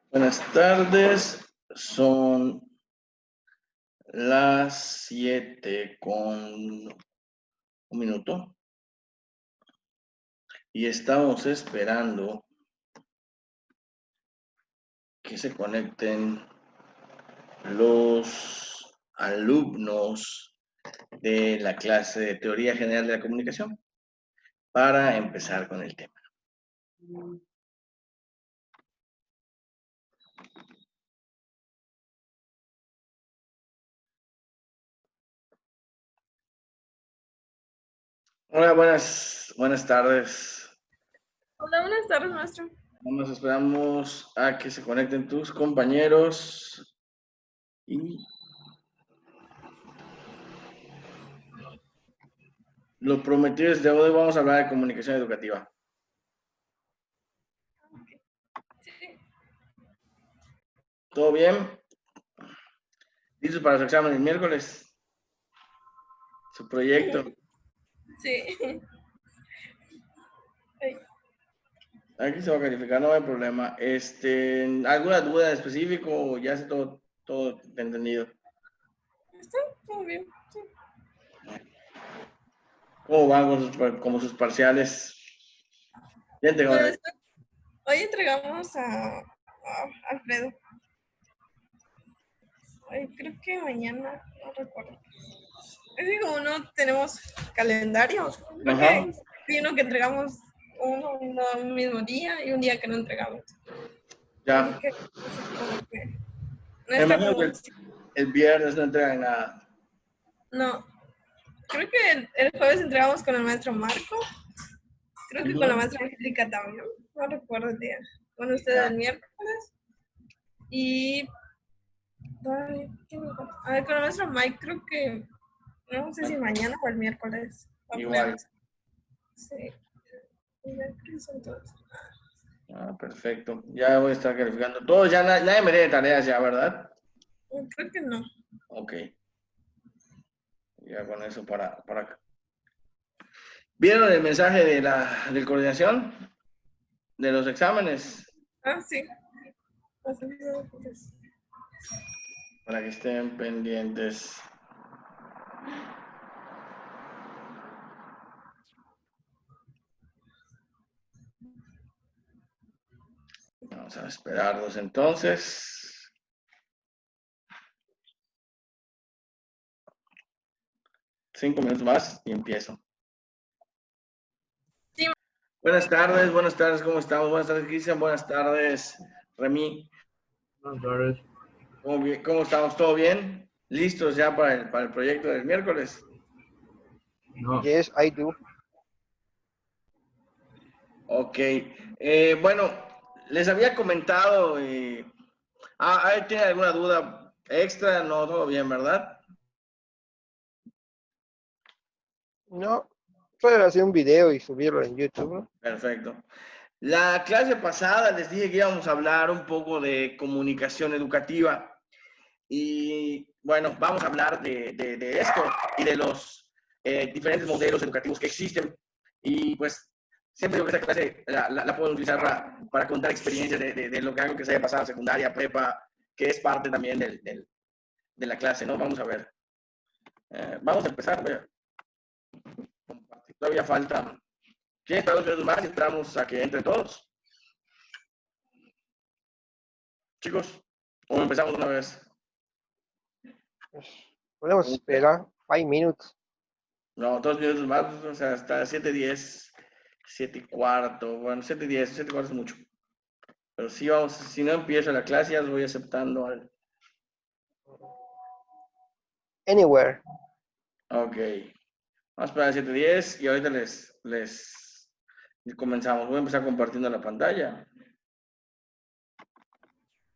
Buenas tardes, son las 7:01 y estamos esperando que se conecten los alumnos de la clase de Teoría General de la Comunicación para empezar con el tema. Hola, buenas tardes. Hola, buenas tardes, maestro. Vamos, esperamos a que se conecten tus compañeros y lo prometido es de hoy, vamos a hablar de comunicación educativa. Sí. ¿Todo bien? ¿Listos para su examen el miércoles? Su proyecto. Sí. Aquí se va a calificar, no hay problema. ¿Alguna duda en específico o ya está todo entendido? Está todo bien. Sí. ¿Cómo van con sus parciales? Bien, Pues, hoy entregamos a Alfredo. Hoy creo que mañana, no recuerdo. Es que como no tenemos calendario, creo que hay uno que entregamos un mismo día y un día que no entregamos. Ya. Así que, como que no Me está imagino como... que el viernes no entregan nada. No. Creo que el jueves entregamos con el maestro Marco. Creo que con la maestra Angélica también. No recuerdo el día. Con usted el miércoles. Y... Ay, ¿qué me falta? A ver, con la maestra Mike creo que... No sé si mañana o el miércoles. Igual. Sí. Ya creo que son todos. Ah, perfecto. Ya voy a estar calificando. Todos ya, nadie me dé tareas ya, ¿verdad? Creo que no. Ok. Ya con eso para acá. ¿Vieron el mensaje de coordinación de los exámenes? Ah, sí. Para que estén pendientes. Vamos a esperarlos entonces. Cinco minutos más y empiezo. Sí. Buenas tardes, ¿cómo estamos? Buenas tardes, Cristian, buenas tardes, Remy. Buenas tardes. ¿Cómo estamos? ¿Todo bien? ¿Listos ya para el proyecto del miércoles? No. Yes, I do. Ok. Bueno, les había comentado. ¿Tiene alguna duda extra? No, todo bien, ¿verdad? No, puedo hacer un video y subirlo en YouTube, ¿no? Perfecto. La clase pasada les dije que íbamos a hablar un poco de comunicación educativa. Y bueno, vamos a hablar de esto y de los diferentes modelos educativos que existen. Y pues siempre digo que esta clase la puedo utilizar para contar experiencias de lo que algo que se haya pasado, secundaria, prepa, que es parte también de la clase, ¿no? Vamos a ver. Vamos a empezar. Todavía falta 2 minutos más y esperamos a que entren todos. Chicos, o empezamos una vez. Pues, podemos esperar 5 minutos. No, 2 minutos más, o sea, hasta 7:10, 7:15, bueno, 7:10, 7:15 es mucho. Pero sí vamos, si no empiezo la clase ya los voy aceptando al... Anywhere. Ok. Vamos a esperar a 7:10 y ahorita les comenzamos. Voy a empezar compartiendo la pantalla.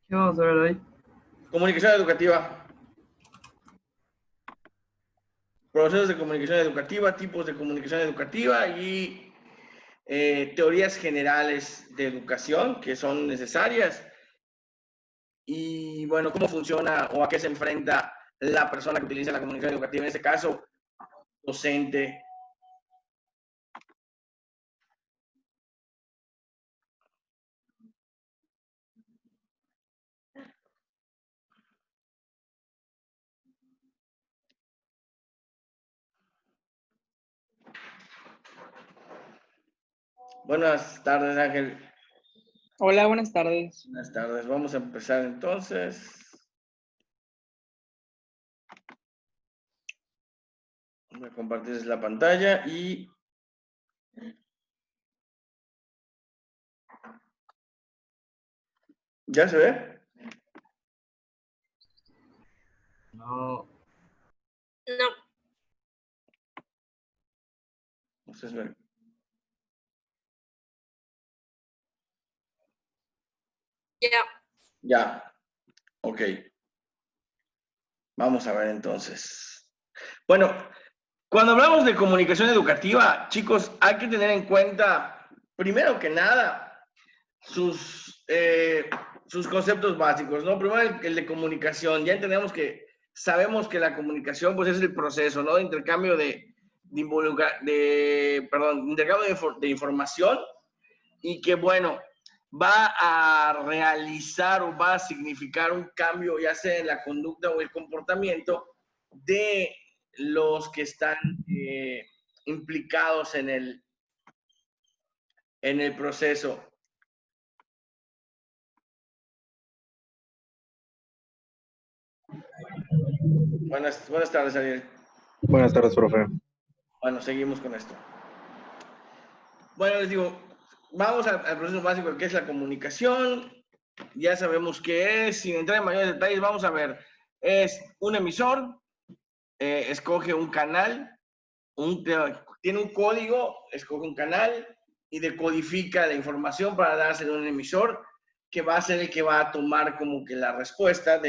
¿Qué vamos a ver ahí? Comunicación educativa. Procesos de comunicación educativa, tipos de comunicación educativa y teorías generales de educación que son necesarias y, bueno, cómo funciona o a qué se enfrenta la persona que utiliza la comunicación educativa, en este caso, docente. Buenas tardes, Ángel. Hola, buenas tardes. Buenas tardes. Vamos a empezar entonces. Voy a compartirles la pantalla y ¿ya se ve? No. No. Ustedes ven. Ya. Ya. Ok. Vamos a ver entonces. Bueno, cuando hablamos de comunicación educativa, chicos, hay que tener en cuenta, primero que nada, sus conceptos básicos, ¿no? Primero el de comunicación. Ya entendemos que sabemos que la comunicación, pues, es el proceso, ¿no? De intercambio de información y que, bueno, va a realizar o va a significar un cambio, ya sea en la conducta o el comportamiento de los que están implicados en el proceso. Buenas tardes, Ariel. Buenas tardes, profe. Bueno, seguimos con esto. Bueno, les digo, vamos al proceso básico que es la comunicación. Ya sabemos qué es. Sin entrar en mayores detalles, vamos a ver. Es un emisor, escoge un canal, tiene un código, escoge un canal y decodifica la información para dársela a un emisor que va a ser el que va a tomar como que la respuesta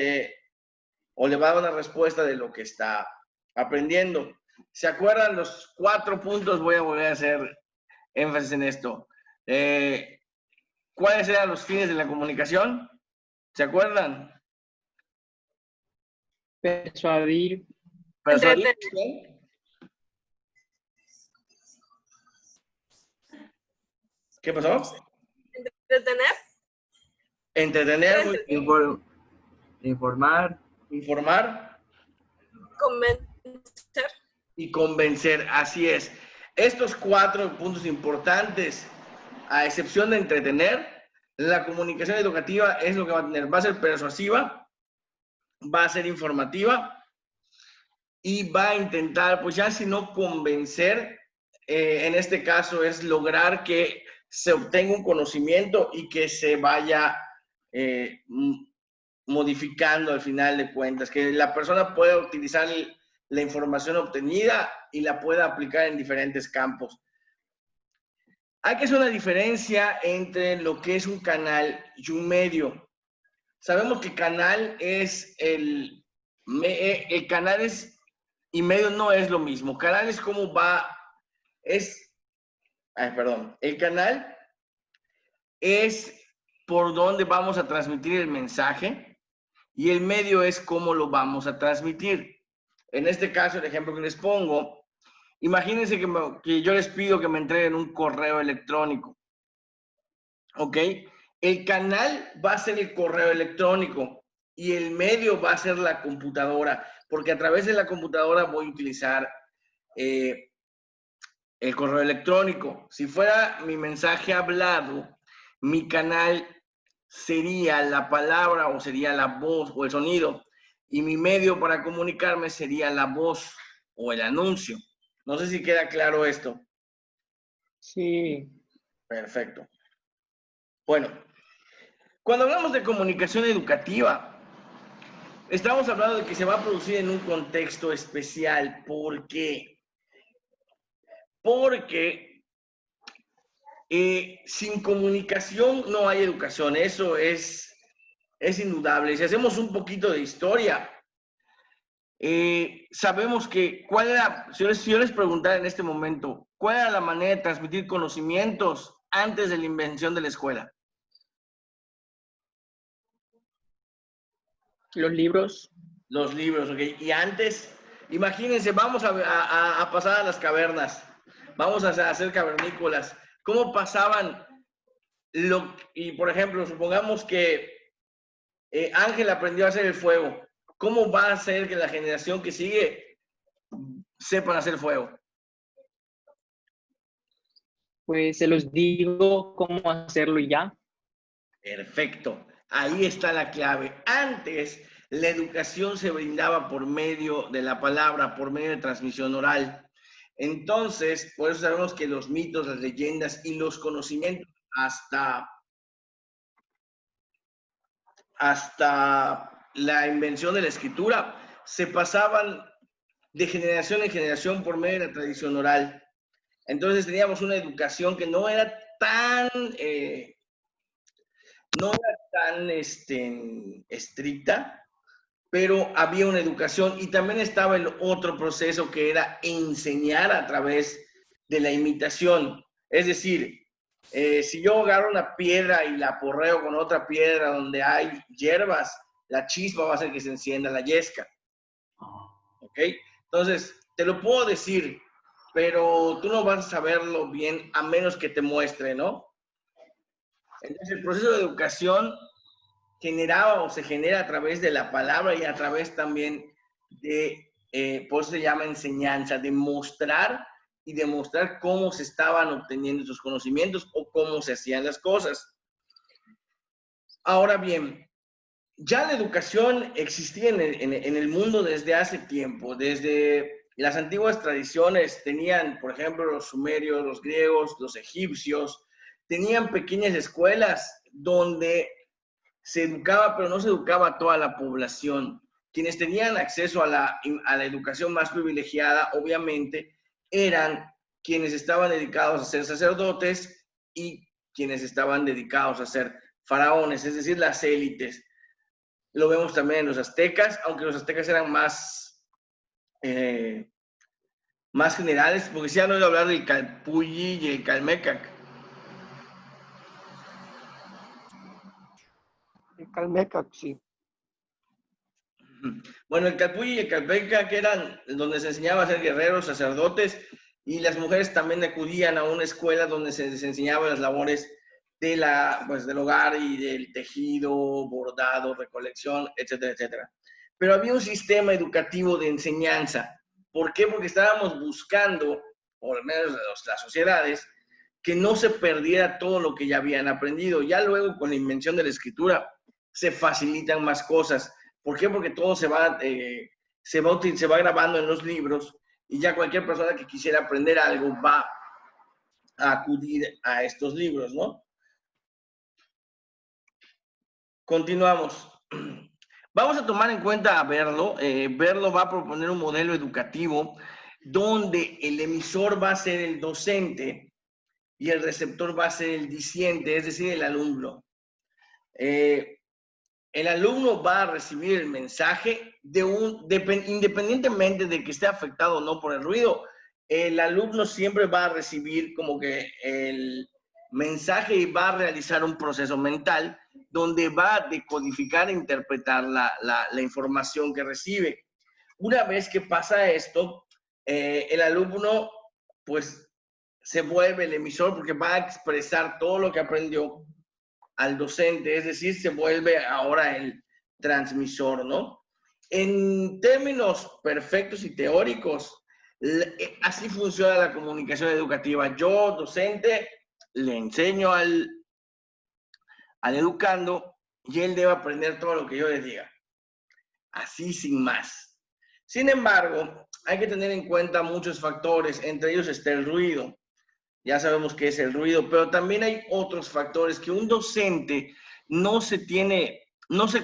o le va a dar una respuesta de lo que está aprendiendo. ¿Se acuerdan los 4 puntos? Voy a volver a hacer énfasis en esto. ¿Cuáles eran los fines de la comunicación? ¿Se acuerdan? Persuadir. Persuadir. ¿Qué pasó? Entretener. Entretener, muy bien. Informar. Informar. Convencer. Y convencer, así es. Estos 4 puntos importantes, a excepción de entretener, la comunicación educativa es lo que va a tener. Va a ser persuasiva, va a ser informativa y va a intentar, pues ya si no convencer, en este caso es lograr que se obtenga un conocimiento y que se vaya modificando al final de cuentas, que la persona pueda utilizar la información obtenida y la pueda aplicar en diferentes campos. Hay que hacer una diferencia entre lo que es un canal y un medio. Sabemos que canal es el canal es y medio no es lo mismo. Canal es cómo va, el canal es por dónde vamos a transmitir el mensaje y el medio es cómo lo vamos a transmitir. En este caso, el ejemplo que les pongo, imagínense que yo les pido que me entreguen un correo electrónico. ¿Ok? El canal va a ser el correo electrónico y el medio va a ser la computadora, porque a través de la computadora voy a utilizar el correo electrónico. Si fuera mi mensaje hablado, mi canal sería la palabra o sería la voz o el sonido y mi medio para comunicarme sería la voz o el anuncio. No sé si queda claro esto. Sí. Perfecto. Bueno, cuando hablamos de comunicación educativa, estamos hablando de que se va a producir en un contexto especial. ¿Por qué? Porque sin comunicación no hay educación. Eso es indudable. Si hacemos un poquito de historia, sabemos que, si yo les preguntara en este momento, ¿cuál era la manera de transmitir conocimientos antes de la invención de la escuela? Los libros. Los libros, ¿ok? Y antes, imagínense, vamos a pasar a las cavernas, vamos a hacer cavernícolas. ¿Cómo pasaban y por ejemplo, supongamos que Ángel aprendió a hacer el fuego? ¿Cómo va a ser que la generación que sigue sepan hacer fuego? Pues se los digo cómo hacerlo y ya. Perfecto. Ahí está la clave. Antes, la educación se brindaba por medio de la palabra, por medio de transmisión oral. Entonces, por eso sabemos que los mitos, las leyendas y los conocimientos hasta la invención de la escritura se pasaban de generación en generación por medio de la tradición oral. Entonces teníamos una educación que no era tan estricta, pero había una educación y también estaba el otro proceso que era enseñar a través de la imitación. Es decir, si yo agarro una piedra y la aporreo con otra piedra donde hay hierbas, la chispa va a hacer que se encienda la yesca. ¿Ok? Entonces, te lo puedo decir, pero tú no vas a saberlo bien a menos que te muestre, ¿no? Entonces, el proceso de educación generaba o se genera a través de la palabra y a través también de, por eso se llama enseñanza, de mostrar y demostrar cómo se estaban obteniendo esos conocimientos o cómo se hacían las cosas. Ahora bien, ya la educación existía en el mundo desde hace tiempo, desde las antiguas tradiciones tenían, por ejemplo, los sumerios, los griegos, los egipcios, tenían pequeñas escuelas donde se educaba, pero no se educaba a toda la población. Quienes tenían acceso a la educación más privilegiada, obviamente, eran quienes estaban dedicados a ser sacerdotes y quienes estaban dedicados a ser faraones, es decir, las élites. Lo vemos también en los aztecas, aunque los aztecas eran más generales, porque si han oído hablar del Calpulli y el Calmecac. El Calmecac, sí. Bueno, el Calpulli y el Calmecac eran donde se enseñaba a ser guerreros, sacerdotes, y las mujeres también acudían a una escuela donde se les enseñaba las labores del hogar y del tejido, bordado, recolección, etcétera, etcétera. Pero había un sistema educativo de enseñanza. ¿Por qué? Porque estábamos buscando, o al menos las sociedades, que no se perdiera todo lo que ya habían aprendido. Ya luego, con la invención de la escritura, se facilitan más cosas. ¿Por qué? Porque todo se va grabando en los libros y ya cualquier persona que quisiera aprender algo va a acudir a estos libros, ¿no? Continuamos. Vamos a tomar en cuenta a Berlo. Berlo va a proponer un modelo educativo donde el emisor va a ser el docente y el receptor va a ser el disciente, es decir, el alumno. El alumno va a recibir el mensaje independientemente de que esté afectado o no por el ruido, el alumno siempre va a recibir como que el mensaje y va a realizar un proceso mental donde va a decodificar e interpretar la información que recibe. Una vez que pasa esto, el alumno pues se vuelve el emisor porque va a expresar todo lo que aprendió al docente, es decir, se vuelve ahora el transmisor, ¿no? En términos perfectos y teóricos, así funciona la comunicación educativa. Yo, docente, le enseño al educando y él debe aprender todo lo que yo le diga. Así sin más. Sin embargo, hay que tener en cuenta muchos factores, entre ellos está el ruido. Ya sabemos qué es el ruido, pero también hay otros factores que un docente no se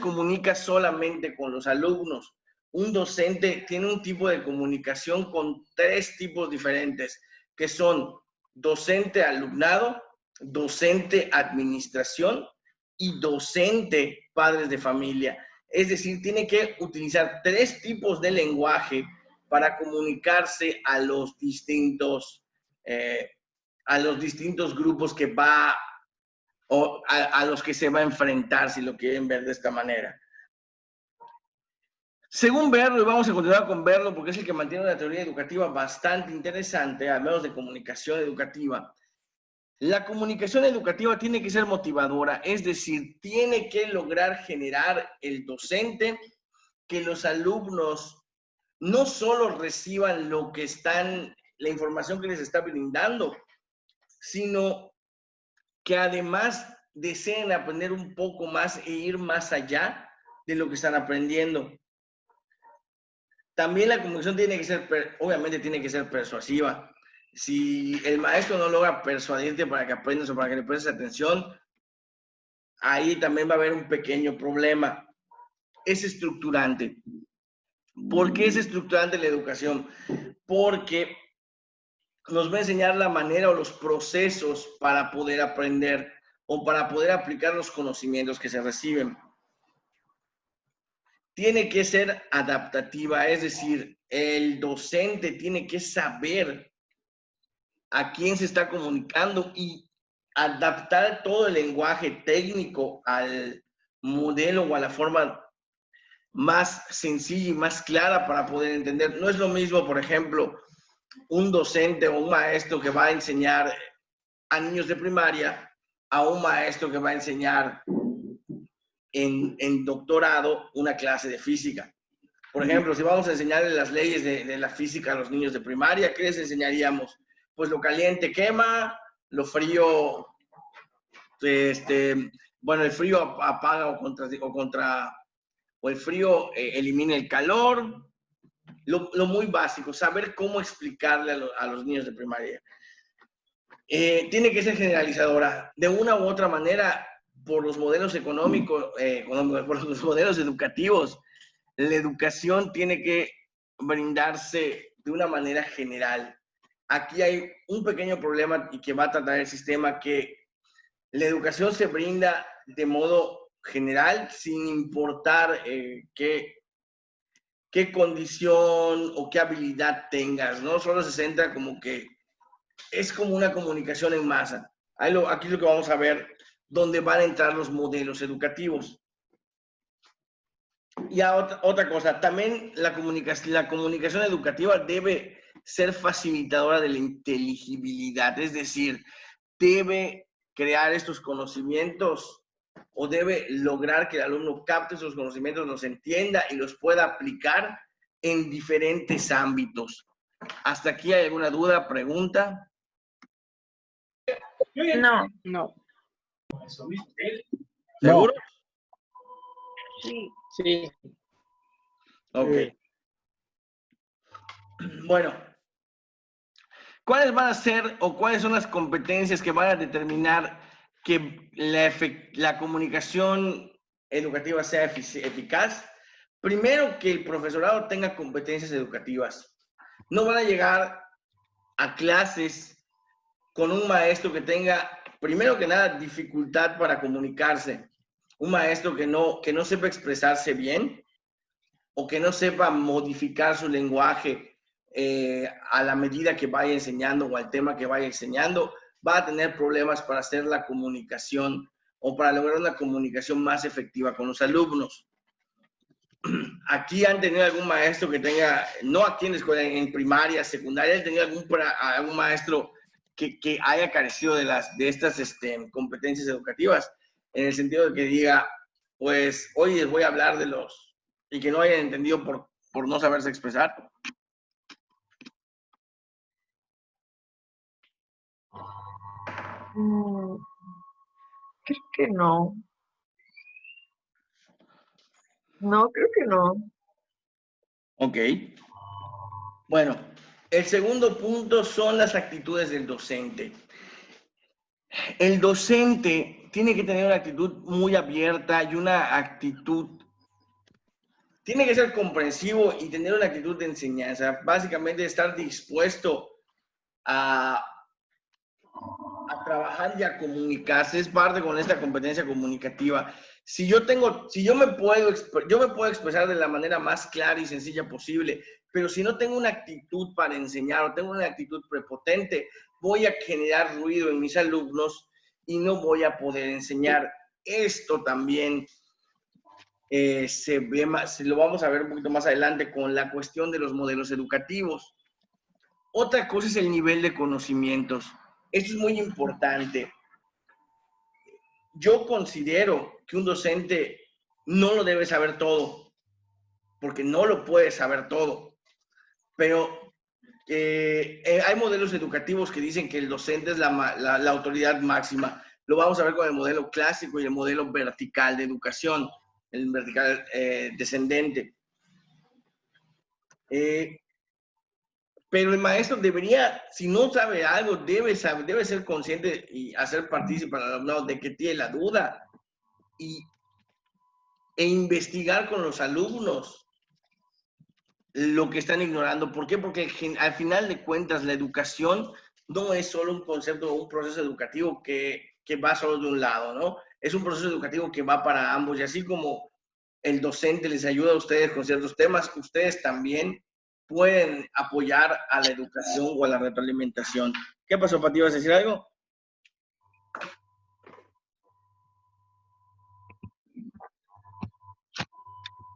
comunica solamente con los alumnos. Un docente tiene un tipo de comunicación con 3 tipos diferentes, que son docente alumnado, docente administración y docente padres de familia. Es decir, tiene que utilizar 3 tipos de lenguaje para comunicarse a los distintos a los distintos grupos que va o a los que se va a enfrentar, si lo quieren ver de esta manera. Según Berlo, y vamos a continuar con Berlo porque es el que mantiene una teoría educativa bastante interesante, al menos de comunicación educativa. La comunicación educativa tiene que ser motivadora, es decir, tiene que lograr generar el docente que los alumnos no solo reciban lo que están, la información que les está brindando, sino que además deseen aprender un poco más e ir más allá de lo que están aprendiendo. También la comunicación tiene que ser, obviamente tiene que ser persuasiva. Si el maestro no logra persuadirte para que aprendas o para que le prestes atención, ahí también va a haber un pequeño problema. Es estructurante. ¿Por qué es estructurante la educación? Porque nos va a enseñar la manera o los procesos para poder aprender o para poder aplicar los conocimientos que se reciben. Tiene que ser adaptativa, es decir, el docente tiene que saber a quién se está comunicando y adaptar todo el lenguaje técnico al modelo o a la forma más sencilla y más clara para poder entender. No es lo mismo, por ejemplo, un docente o un maestro que va a enseñar a niños de primaria a un maestro que va a enseñar en doctorado una clase de física. Por ejemplo, si vamos a enseñarle las leyes de la física a los niños de primaria, ¿qué les enseñaríamos? Pues lo caliente quema, lo frío, bueno, el frío apaga o el frío elimina el calor. Lo muy básico, saber cómo explicarle a los niños de primaria. Tiene que ser generalizadora. De una u otra manera, por los modelos económicos, por los modelos educativos, la educación tiene que brindarse de una manera general. Aquí hay un pequeño problema y que va a tratar el sistema, que la educación se brinda de modo general sin importar qué condición o qué habilidad tengas, ¿no? Solo se centra como que es como una comunicación en masa. Aquí es lo que vamos a ver, donde van a entrar los modelos educativos. Y otra cosa, también la comunicación educativa debe ser facilitadora de la inteligibilidad, es decir, debe crear estos conocimientos o debe lograr que el alumno capte esos conocimientos, los entienda y los pueda aplicar en diferentes ámbitos. ¿Hasta aquí hay alguna duda, pregunta? No. No. ¿Seguro? Sí. Sí. Ok. Bueno, ¿cuáles van a ser o cuáles son las competencias que van a determinar que la comunicación educativa sea eficaz? Primero, que el profesorado tenga competencias educativas. No van a llegar a clases con un maestro que tenga, primero que nada, dificultad para comunicarse. Un maestro que no sepa expresarse bien o que no sepa modificar su lenguaje a la medida que vaya enseñando o al tema que vaya enseñando, va a tener problemas para hacer la comunicación o para lograr una comunicación más efectiva con los alumnos. Aquí han tenido algún maestro que tenga, no aquí en la escuela, en primaria, secundaria, han tenido algún maestro que haya carecido de estas competencias educativas, en el sentido de que diga, pues hoy les voy a hablar de y que no hayan entendido por no saberse expresar. Creo que no. No, creo que no. Ok. Bueno, el segundo punto son las actitudes del docente. El docente tiene que tener una actitud muy abierta y una actitud, tiene que ser comprensivo y tener una actitud de enseñanza. Básicamente estar dispuesto a trabajar y a comunicarse, es parte con esta competencia comunicativa. Yo me puedo expresar de la manera más clara y sencilla posible, pero si no tengo una actitud para enseñar o tengo una actitud prepotente, voy a generar ruido en mis alumnos y no voy a poder enseñar. Esto también se lo vamos a ver un poquito más adelante con la cuestión de los modelos educativos. Otra cosa es el nivel de conocimientos. Esto es muy importante. Yo considero que un docente no lo debe saber todo, porque no lo puede saber todo. Pero hay modelos educativos que dicen que el docente es la autoridad máxima. Lo vamos a ver con el modelo clásico y el modelo vertical de educación, el vertical descendente. Pero el maestro debería, si no sabe algo, debe ser consciente y hacer partícipe al alumnado de que tiene la duda e investigar con los alumnos lo que están ignorando. ¿Por qué? Porque al final de cuentas la educación no es solo un concepto o un proceso educativo que va solo de un lado, ¿no? Es un proceso educativo que va para ambos, y así como el docente les ayuda a ustedes con ciertos temas, ustedes también pueden apoyar a la educación o a la retroalimentación. ¿Qué pasó, Pati? ¿Vas a decir algo?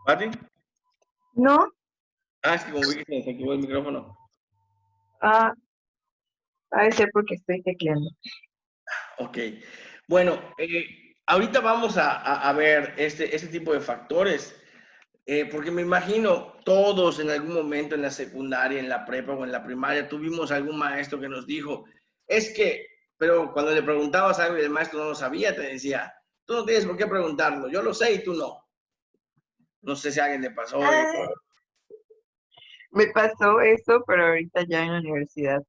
¿Pati? ¿No? Ah, es que como vi que se desactivó el micrófono. Ah, ha de ser porque estoy tecleando. Ok. Bueno, ahorita vamos a ver este tipo de factores, porque me imagino todos en algún momento en la secundaria, en la prepa o en la primaria, tuvimos algún maestro que nos dijo, pero cuando le preguntabas algo y el maestro no lo sabía, te decía, tú no tienes por qué preguntarlo, yo lo sé y tú no. No sé si a alguien le pasó. Me pasó eso, pero ahorita ya en la universidad.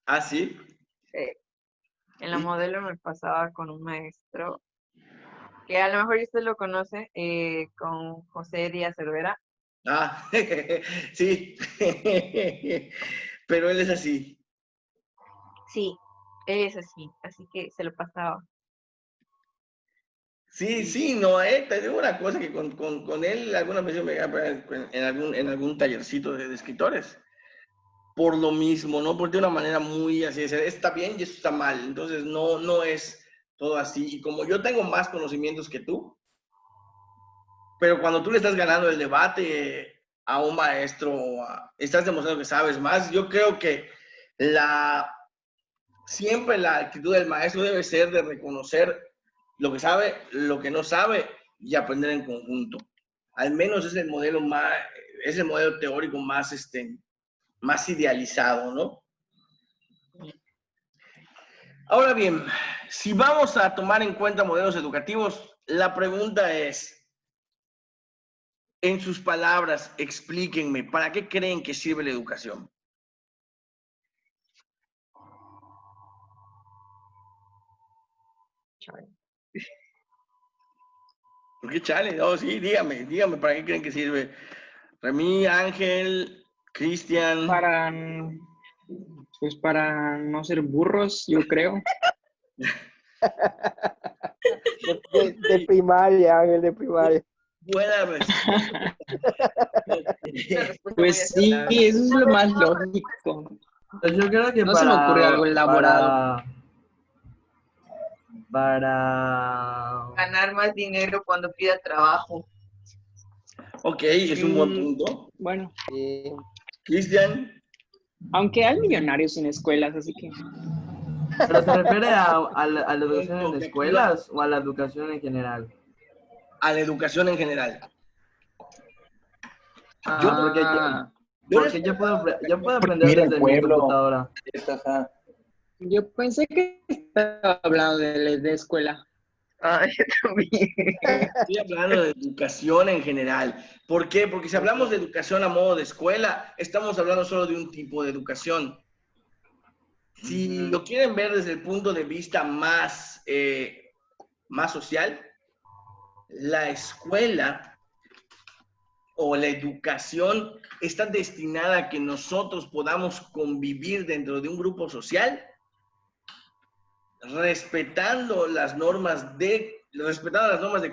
¿Ah, sí? En la modelo me pasaba con un maestro que a lo mejor usted lo conoce, con José Díaz Cervera. Ah, sí. Pero él es así. Sí, él es así que se lo pasaba. Sí, sí, no, te digo una cosa que con él alguna vez yo me en algún tallercito de escritores. Por lo mismo, ¿no? Porque de una manera muy así, está bien y eso está mal. Entonces, no es todo así. Y como yo tengo más conocimientos que tú, pero cuando tú le estás ganando el debate a un maestro, estás demostrando que sabes más, yo creo que siempre la actitud del maestro debe ser de reconocer lo que sabe, lo que no sabe y aprender en conjunto. Al menos es el modelo teórico más idealizado, ¿no? Ahora bien, si vamos a tomar en cuenta modelos educativos, la pregunta es, en sus palabras, explíquenme, ¿para qué creen que sirve la educación? ¿Por qué chale? No, sí, dígame, ¿para qué creen que sirve? Remy, Ángel, Cristian. Pues para no ser burros, yo creo. De primaria, Ángel, de primaria. Buena respuesta. Pues sí, eso es lo más lógico. Pues yo creo que No se me ocurre algo elaborado. Para Ganar más dinero cuando pida trabajo. Ok, es un buen punto. Bueno, Cristian. aunque hay millonarios sin escuelas, así que... ¿Pero se refiere a la educación en escuelas o a la educación en general? A la educación en general. Porque yo puedo aprender desde mi computadora. Yo pensé que estaba hablando de escuela. Ah, yo también. Estoy hablando de educación en general. ¿Por qué? Porque si hablamos de educación a modo de escuela, estamos hablando solo de un tipo de educación. Si lo quieren ver desde el punto de vista más social, la escuela o la educación está destinada a que nosotros podamos convivir dentro de un grupo social, respetando las normas de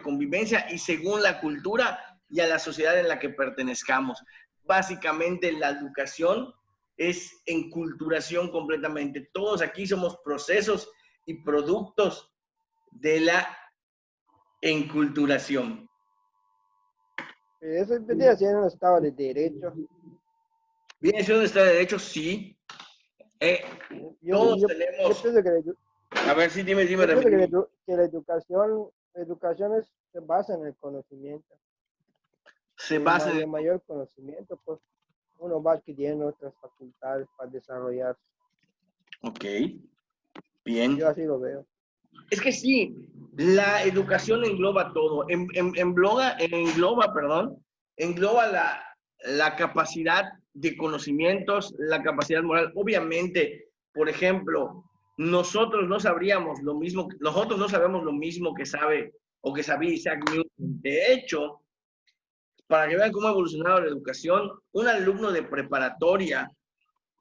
convivencia y según la cultura y a la sociedad en la que pertenezcamos. Básicamente, la educación es enculturación completamente. Todos aquí somos procesos y productos de la enculturación. Eso vendría siendo un Estado de Derecho. ¿Viene siendo un Estado de Derecho? Sí. Todos Yo tenemos... pienso que A ver, sí, dime, yo pienso Remy. que la educación se basa en el conocimiento. Se Y basa en... mayor conocimiento, pues uno va adquiriendo otras facultades para desarrollarse. Ok, bien. Yo así lo veo. Es que sí, la educación engloba todo, engloba la capacidad de conocimientos, la capacidad moral. Obviamente, por ejemplo, nosotros no sabemos lo mismo que sabe o que sabía Isaac Newton. De hecho, para que vean cómo ha evolucionado la educación, un alumno de preparatoria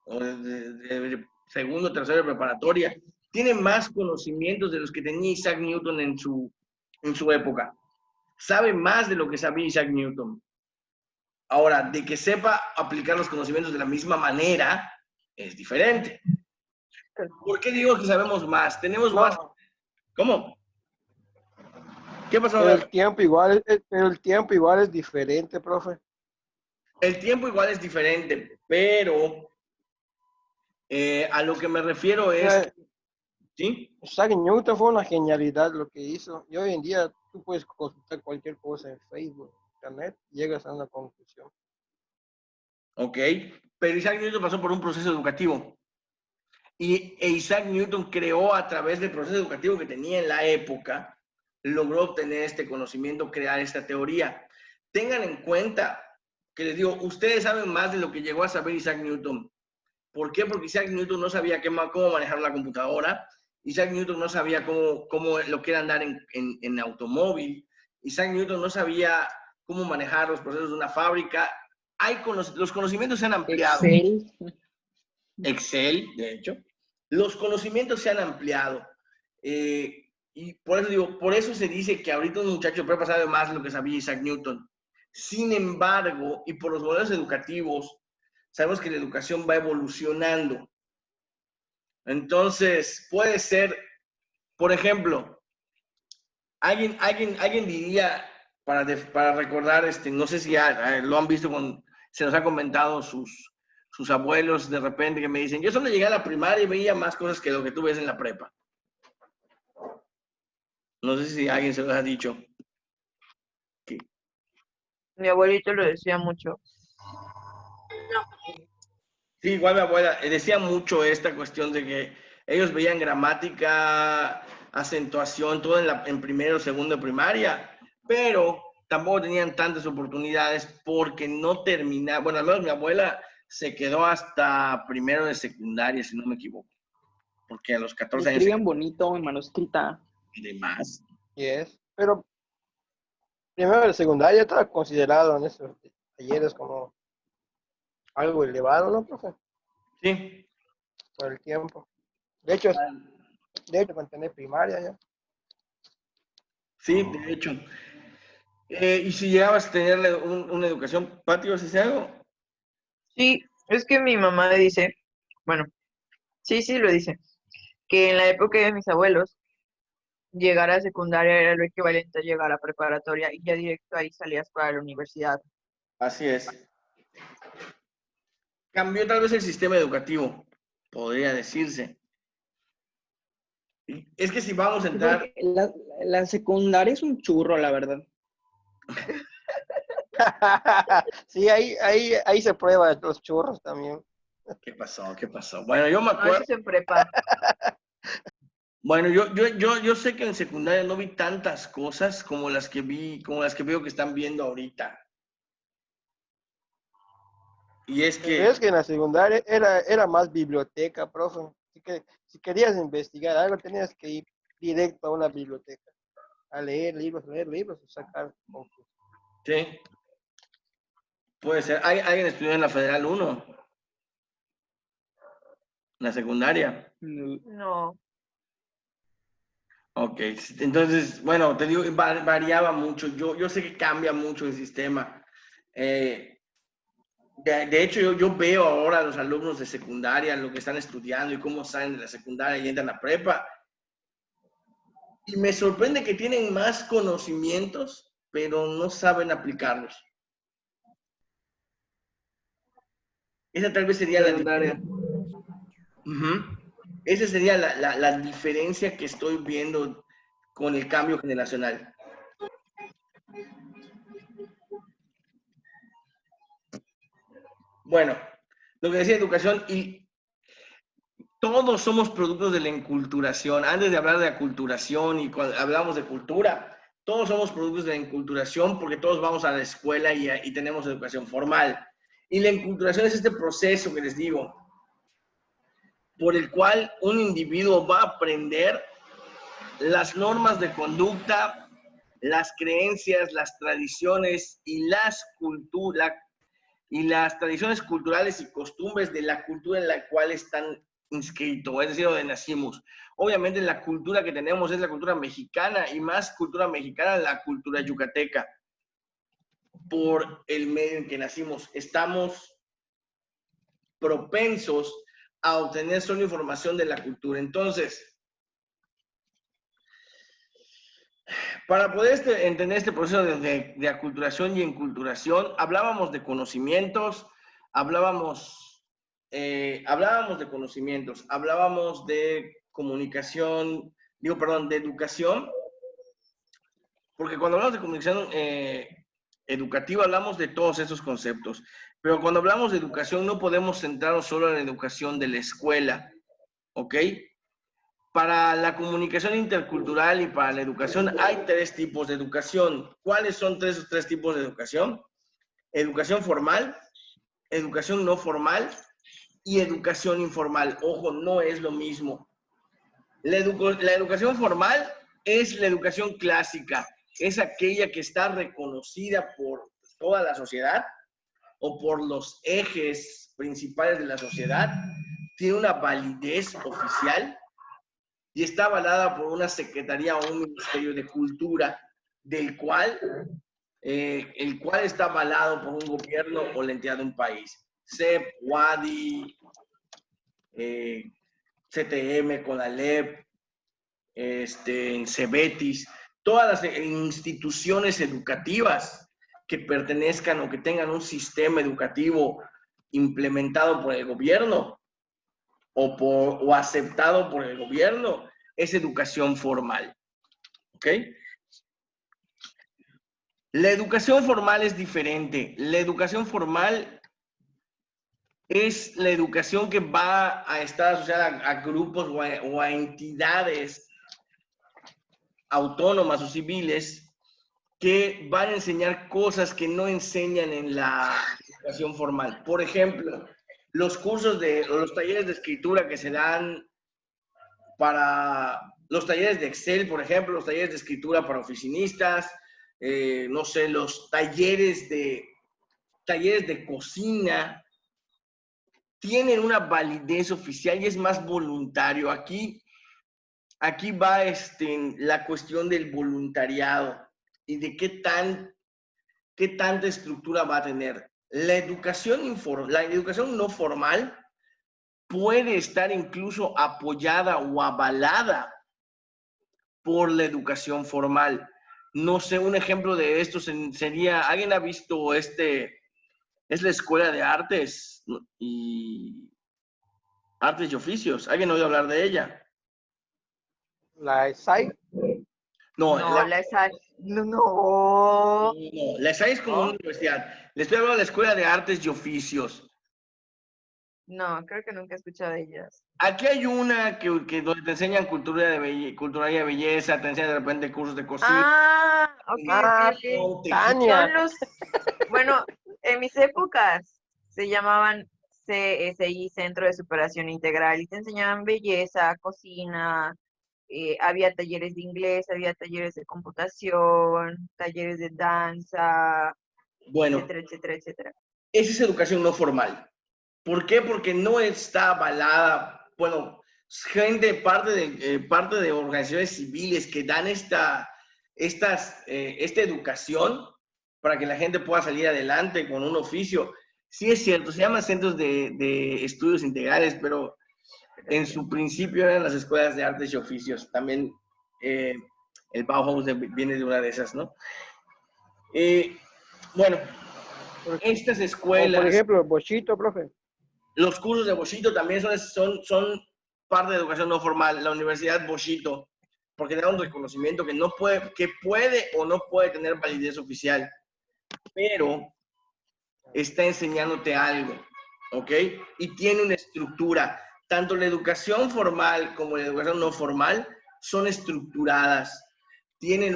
o de segundo, tercero de preparatoria, tiene más conocimientos de los que tenía Isaac Newton en su época. Sabe más de lo que sabía Isaac Newton. Ahora, de que sepa aplicar los conocimientos de la misma manera, es diferente. ¿Por qué digo que sabemos más? Tenemos más... ¿Cómo? ¿Qué pasó? Pero el tiempo igual es diferente, profe. El tiempo igual es diferente, pero a lo que me refiero es... ¿Sí? Isaac Newton fue una genialidad lo que hizo. Y hoy en día tú puedes consultar cualquier cosa en Facebook, Internet, y llegas a una conclusión. Ok, pero Isaac Newton pasó por un proceso educativo. E Isaac Newton creó a través del proceso educativo que tenía en la época, logró obtener este conocimiento, crear esta teoría. Tengan en cuenta que les digo, ustedes saben más de lo que llegó a saber Isaac Newton. ¿Por qué? Porque Isaac Newton no sabía cómo manejar la computadora. Isaac Newton no sabía cómo lo que era andar en automóvil. Isaac Newton no sabía cómo manejar los procesos de una fábrica. Los conocimientos se han ampliado. Excel, de hecho. Los conocimientos se han ampliado. Y por eso digo, por eso se dice que ahorita un muchacho de prepa sabe más de lo que sabía Isaac Newton. Sin embargo, y por los modelos educativos, sabemos que la educación va evolucionando. Entonces, puede ser, por ejemplo, alguien diría, para recordar, no sé si lo han visto, se nos ha comentado sus abuelos de repente que me dicen, yo solo llegué a la primaria y veía más cosas que lo que tú ves en la prepa. No sé si alguien se los ha dicho. ¿Qué? Mi abuelito lo decía mucho. Sí, igual mi abuela decía mucho esta cuestión de que ellos veían gramática, acentuación, todo en primero, segundo de primaria, pero tampoco tenían tantas oportunidades porque no terminaba. Bueno, al menos mi abuela se quedó hasta primero de secundaria, si no me equivoco, porque a los 14 años... Escriben bonito en manuscrita. De más. Yes. Pero primero de secundaria estaba considerado en esos talleres como algo elevado, ¿no, profe? Sí. Por el tiempo. De hecho, mantener primaria ya. Sí, de hecho. Y si llegabas a tener una educación, Pati, ¿vas a hacer algo? Sí, es que mi mamá dice, bueno, sí lo dice, que en la época de mis abuelos, llegar a secundaria era lo equivalente a llegar a preparatoria y ya directo ahí salías para la universidad. Así es. Cambió tal vez el sistema educativo, podría decirse. Es que si vamos a entrar... La secundaria es un churro, la verdad. Sí, ahí se prueba los churros también. ¿Qué pasó? ¿Qué pasó? Bueno, yo me No, eso acuerdo... es en prepa. Bueno, yo sé que en secundaria no vi tantas cosas como las que veo que están viendo ahorita. Y es que... Es que en la secundaria era más biblioteca, profe. Así que si querías investigar algo, tenías que ir directo a una biblioteca. A leer libros y sacar conclusiones. Sí. Puede ser. ¿Alguien estudió en la Federal 1? ¿En la secundaria? No. Ok, entonces, bueno, te digo, variaba mucho. Yo sé que cambia mucho el sistema. De hecho, yo veo ahora a los alumnos de secundaria, lo que están estudiando y cómo salen de la secundaria y entran a prepa. Y me sorprende que tienen más conocimientos, pero no saben aplicarlos. Esa tal vez sería la Secundaria. Ujú. Esa sería la diferencia que estoy viendo con el cambio generacional. Bueno, lo que decía educación, y todos somos productos de la enculturación. Antes de hablar de aculturación y cuando hablamos de cultura, todos somos productos de la enculturación porque todos vamos a la escuela y tenemos educación formal. Y la enculturación es este proceso que les digo, por el cual un individuo va a aprender las normas de conducta, las creencias, las tradiciones y las tradiciones culturales y costumbres de la cultura en la cual están inscritos, es decir, donde nacimos. Obviamente la cultura que tenemos es la cultura mexicana y más cultura mexicana, la cultura yucateca. Por el medio en que nacimos, estamos propensos a obtener solo información de la cultura. Entonces, para poder entender este proceso de aculturación y enculturación, hablábamos de conocimientos, hablábamos de conocimientos, hablábamos de comunicación, de educación, porque cuando hablamos de comunicación educativa hablamos de todos esos conceptos, pero cuando hablamos de educación no podemos centrarnos solo en la educación de la escuela, ¿ok? Para la comunicación intercultural y para la educación hay tres tipos de educación. ¿Cuáles son tres tipos de educación? Educación formal, educación no formal y educación informal. Ojo, no es lo mismo. La educación formal es la educación clásica. Es aquella que está reconocida por toda la sociedad o por los ejes principales de la sociedad. Tiene una validez oficial y está avalada por una secretaría o un ministerio de cultura, el cual está avalado por un gobierno o la entidad de un país. CEP, WADI, CTM, CONALEP, CEBETIS, todas las instituciones educativas que pertenezcan o que tengan un sistema educativo implementado por el gobierno o aceptado por el gobierno, es educación formal. ¿Ok? La educación formal es diferente. La educación formal es la educación que va a estar asociada a grupos o a entidades autónomas o civiles que van a enseñar cosas que no enseñan en la educación formal. Por ejemplo, los cursos los talleres de escritura que se dan para los talleres de Excel, por ejemplo, los talleres de escritura para oficinistas, no sé, los talleres de cocina, tienen una validez oficial y es más voluntario. Aquí va la cuestión del voluntariado y de qué tanta estructura va a tener. La educación no formal puede estar incluso apoyada o avalada por la educación formal. No sé, un ejemplo de esto sería, ¿alguien ha visto es la Escuela de Artes y Oficios? ¿Alguien ha oído hablar de ella? La ESAI. No, la ESAI. No. La ESAI es como una universidad. Le estoy hablando de la Escuela de Artes y Oficios. No, creo que nunca he escuchado de ellas. Aquí hay una que donde te enseñan cultura y belleza, te enseñan de repente cursos de cocina. Ah, ok. Tania. Son los, bueno, en mis épocas se llamaban CSI, Centro de Superación Integral, y te enseñaban belleza, cocina, había talleres de inglés, había talleres de computación, talleres de danza, Bueno, etcétera, etcétera, etcétera. esa es educación no formal. ¿Por qué? Porque no está avalada, bueno, parte de organizaciones civiles que dan esta educación para que la gente pueda salir adelante con un oficio. Sí es cierto, se llaman centros de estudios integrales, pero en su principio eran las escuelas de artes y oficios. También el Bauhaus viene de una de esas, ¿no? Bueno, estas O, por escuelas, ejemplo, Bochito, profe. los cursos de Boschito también son parte de educación no formal. La Universidad Boschito, porque da un reconocimiento que no puede, que puede o no puede tener validez oficial, pero está enseñándote algo, ¿ok? Y tiene una estructura. Tanto la educación formal como la educación no formal son estructuradas, tienen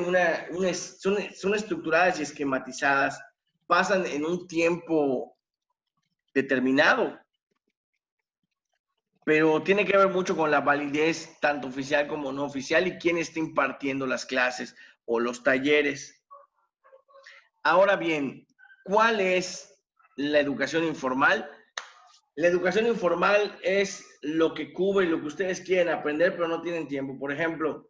son estructuradas y esquematizadas, pasan en un tiempo determinado, pero tiene que ver mucho con la validez tanto oficial como no oficial y quién está impartiendo las clases o los talleres. Ahora bien, ¿cuál es la educación informal? La educación informal es lo que cubre lo que ustedes quieren aprender, pero no tienen tiempo. Por ejemplo,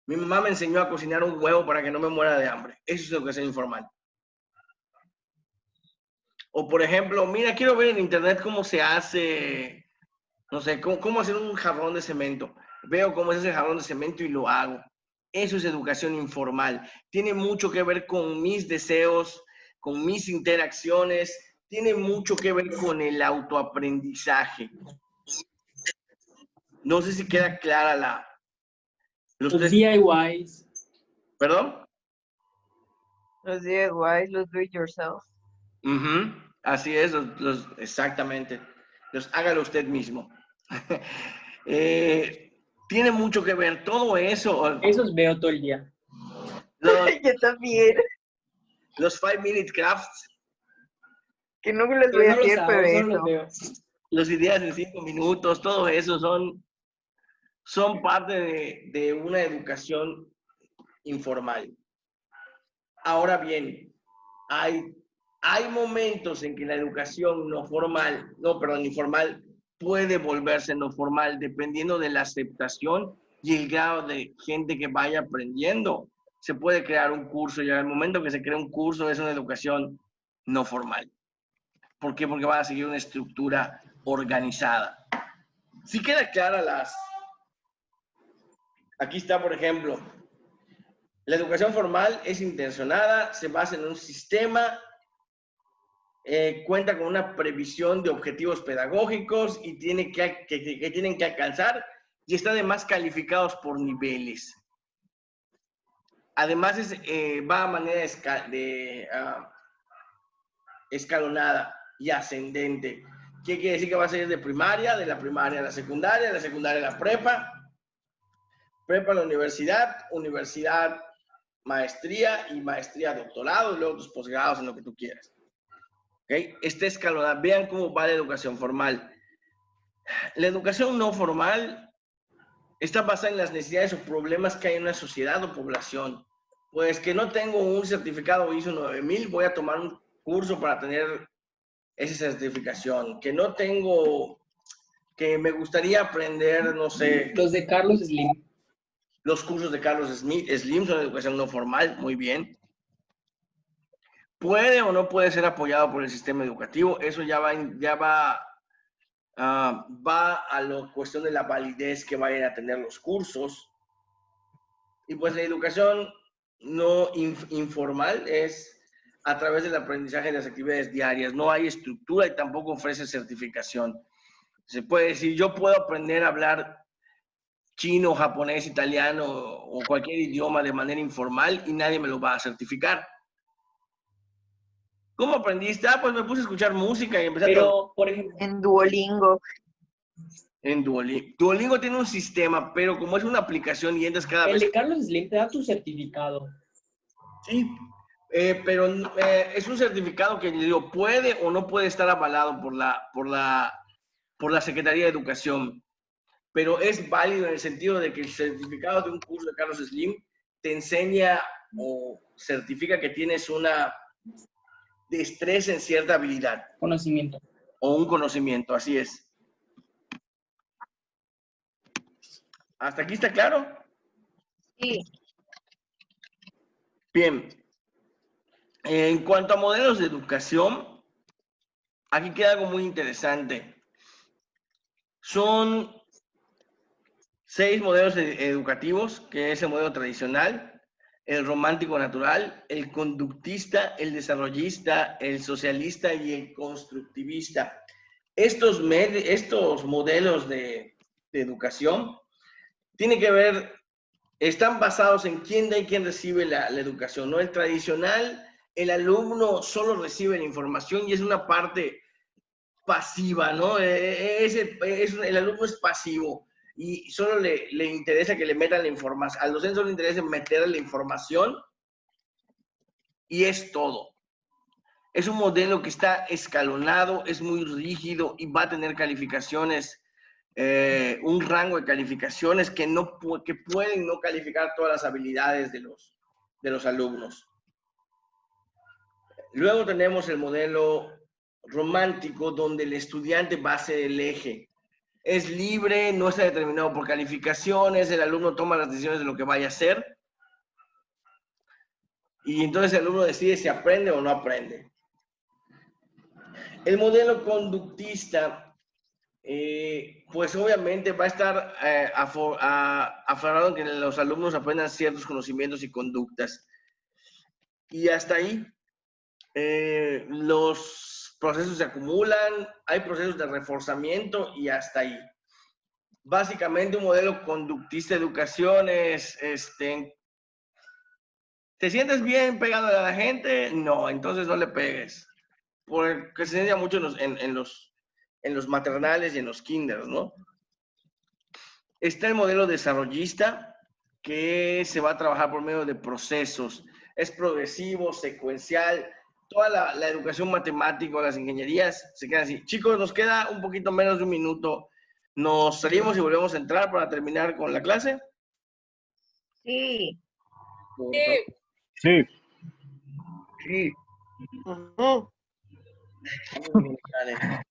mi mamá me enseñó a cocinar un huevo para que no me muera de hambre. Eso es educación informal. O por ejemplo, mira, quiero ver en internet cómo se hace, no sé, cómo hacer un jarrón de cemento. Veo cómo es ese jarrón de cemento y lo hago. Eso es educación informal. Tiene mucho que ver con mis deseos, con mis interacciones, tiene mucho que ver con el autoaprendizaje. No sé si queda clara Los DIYs. ¿Perdón? Los DIYs, los do it yourself. Así es, exactamente. Hágalo usted mismo. Tiene mucho que ver todo eso. Esos veo todo el día. Yo también. Los 5-minute crafts. Que no les Pero voy a no los decir, hago, pero solo los eso. veo. Los ideas en 5 minutos, todo eso son parte de una educación informal. Ahora bien, hay momentos en que la educación informal puede volverse no formal dependiendo de la aceptación y el grado de gente que vaya aprendiendo. Se puede crear un curso y al momento que se crea un curso es una educación no formal. ¿Por qué? Porque van a seguir una estructura organizada. Si queda clara Aquí está, por ejemplo, la educación formal es intencionada, se basa en un sistema, cuenta con una previsión de objetivos pedagógicos y tienen que alcanzar y están además calificados por niveles. Además, va a manera escalonada y ascendente. ¿Qué quiere decir? Que va a ser de la primaria a la secundaria a la prepa a la universidad, maestría y maestría doctorado, y luego tus posgrados en lo que tú quieras. ¿Okay? Esta escalonada, vean cómo va la educación formal. La educación no formal está basada en las necesidades o problemas que hay en una sociedad o población. Pues que no tengo un certificado ISO 9000, voy a tomar un curso para tener esa certificación. Que no tengo, que me gustaría aprender, no sé. Los de Carlos Slim. Los cursos de Carlos Slim son educación no formal, muy bien. ¿Puede o no puede ser apoyado por el sistema educativo? Eso ya va a la cuestión de la validez que vayan a tener los cursos. Y pues la educación no informal es a través del aprendizaje de las actividades diarias. No hay estructura y tampoco ofrece certificación. Se puede decir, yo puedo aprender a hablar chino, japonés, italiano o cualquier idioma de manera informal y nadie me lo va a certificar. ¿Cómo aprendiste? Pues me puse a escuchar música y empecé por ejemplo, En Duolingo. En Duolingo. Duolingo tiene un sistema, pero como es una aplicación y entras cada vez... El de Carlos Slim te da tu certificado. Sí, pero es un certificado que digo, puede o no puede estar avalado por la Secretaría de Educación, pero es válido en el sentido de que el certificado de un curso de Carlos Slim te enseña o certifica que tienes una destreza en cierta habilidad. Conocimiento. O un conocimiento, así es. ¿Hasta aquí está claro? Sí. Bien. En cuanto a modelos de educación, aquí queda algo muy interesante. Son 6 modelos educativos, que es el modelo tradicional, el romántico natural, el conductista, el desarrollista, el socialista y el constructivista. Estos modelos de educación tienen que ver, están basados en quién da y quién recibe la educación, ¿no? El tradicional, el alumno solo recibe la información y es una parte pasiva, ¿no? El alumno es pasivo y solo le interesa que le metan la información. Al docente solo le interesa meterle la información y es todo. Es un modelo que está escalonado, es muy rígido y va a tener calificaciones, un rango de calificaciones que pueden no calificar todas las habilidades de los alumnos. Luego tenemos el modelo romántico, donde el estudiante va a ser el eje. Es libre, no está determinado por calificaciones, el alumno toma las decisiones de lo que vaya a hacer. Y entonces el alumno decide si aprende o no aprende. El modelo conductista, pues obviamente va a estar aferrado en que los alumnos aprendan ciertos conocimientos y conductas. Y hasta ahí. Los procesos se acumulan, hay procesos de reforzamiento y hasta ahí. Básicamente un modelo conductista de educación es, ¿te sientes bien pegando a la gente? No, entonces no le pegues. Porque se enseña mucho en los maternales y en los kinders, ¿no? Está el modelo desarrollista, que se va a trabajar por medio de procesos. Es progresivo, secuencial. Toda la educación matemática, las ingenierías, se quedan así. Chicos, nos queda un poquito menos de un minuto. ¿Nos salimos y volvemos a entrar para terminar con la clase? Sí, Sí, sí. Ujú. Vale.